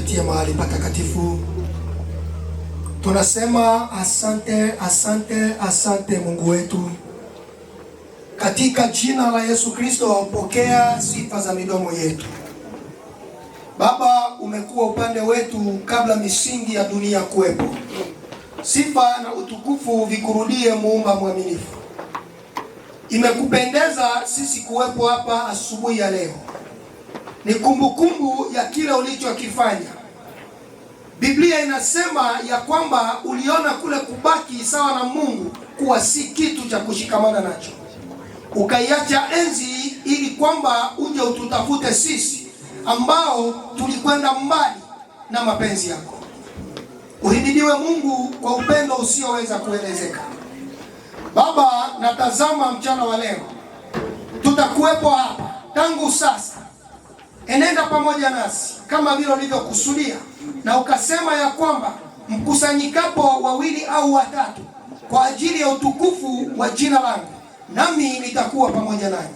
kutupatia mahali patakatifu. Tunasema asante, asante, asante Mungu wetu. Katika jina la Yesu Kristo, pokea sifa za midomo yetu. Baba, umekuwa upande wetu kabla misingi ya dunia kuwepo. Sifa na utukufu vikurudie, Muumba mwaminifu. Imekupendeza sisi kuwepo hapa asubuhi ya leo. Ni kumbukumbu ya kile ulichokifanya. Biblia inasema ya kwamba uliona kule kubaki sawa na Mungu kuwa si kitu cha kushikamana nacho. Ukaiacha enzi ili kwamba uje ututafute sisi ambao tulikwenda mbali na mapenzi yako. Uhimidiwe Mungu kwa upendo usioweza kuelezeka. Baba, natazama mchana wa leo tutakuwepo hapa tangu sasa. Enenda pamoja nasi kama vile ulivyokusudia, na ukasema ya kwamba mkusanyikapo wawili au watatu kwa ajili ya utukufu wa jina langu, nami nitakuwa pamoja nanyi.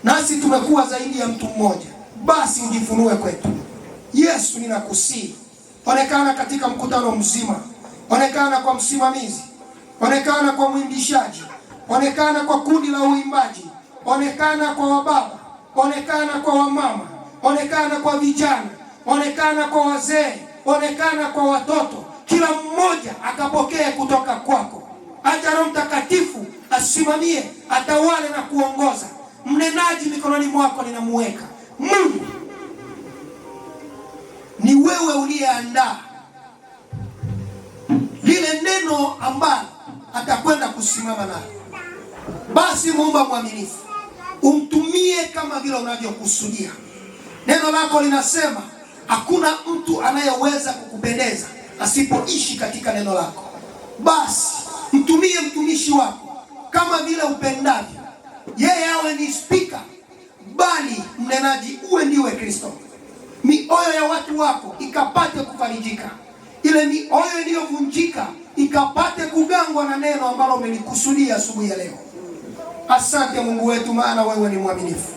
Nasi tumekuwa zaidi ya mtu mmoja, basi ujifunue kwetu. Yesu, ninakusihi, onekana katika mkutano mzima. Onekana kwa msimamizi, onekana kwa mwimbishaji, onekana kwa kundi la uimbaji, onekana kwa wababa, onekana kwa wamama, onekana kwa vijana, onekana kwa wazee, onekana kwa watoto. Kila mmoja akapokee kutoka kwako. Acha Roho Mtakatifu asimamie, atawale na kuongoza. Mnenaji mikononi mwako ninamuweka. Mungu, ni wewe uliyeandaa lile neno ambalo atakwenda kusimama nalo. Basi Muumba mwaminifu, umtumie kama vile unavyokusudia. Neno lako linasema hakuna mtu anayeweza kukupendeza asipoishi katika neno lako. Basi mtumie mtumishi wako kama vile upendavyo. Yeye awe ni spika, bali mnenaji uwe ndiwe Kristo. Mioyo ya watu wako ikapate kufarijika. Ile mioyo iliyovunjika ikapate kugangwa na neno ambalo umelikusudia asubuhi ya leo. Asante Mungu wetu, maana wewe ni mwaminifu.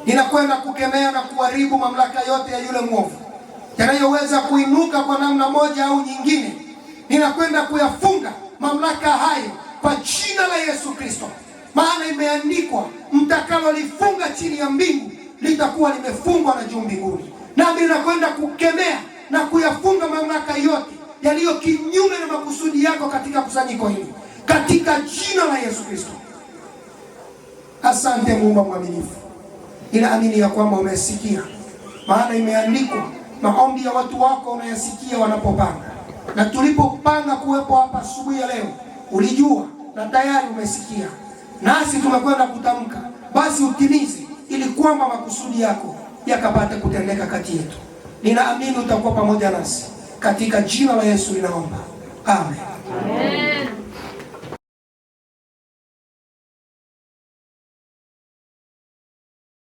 Ninakwenda kukemea na kuharibu mamlaka yote ya yule mwovu yanayoweza kuinuka kwa namna moja au nyingine. Ninakwenda kuyafunga mamlaka hayo kwa jina la Yesu Kristo, maana imeandikwa, mtakalolifunga chini ya mbingu litakuwa limefungwa na juu mbinguni. Nami ninakwenda kukemea na kuyafunga mamlaka yote yaliyo kinyume na makusudi yako katika kusanyiko hili, katika jina la Yesu Kristo. Asante Muumba mwaminifu. Ninaamini ya kwamba umesikia, maana imeandikwa, maombi ya watu wako unayasikia wanapopanga. Na tulipopanga kuwepo hapa asubuhi ya leo, ulijua na tayari umesikia. Nasi tumekwenda kutamka, basi utimize, ili kwamba makusudi yako yakapate kutendeka kati yetu. Ninaamini utakuwa pamoja nasi, katika jina la Yesu ninaomba, amen.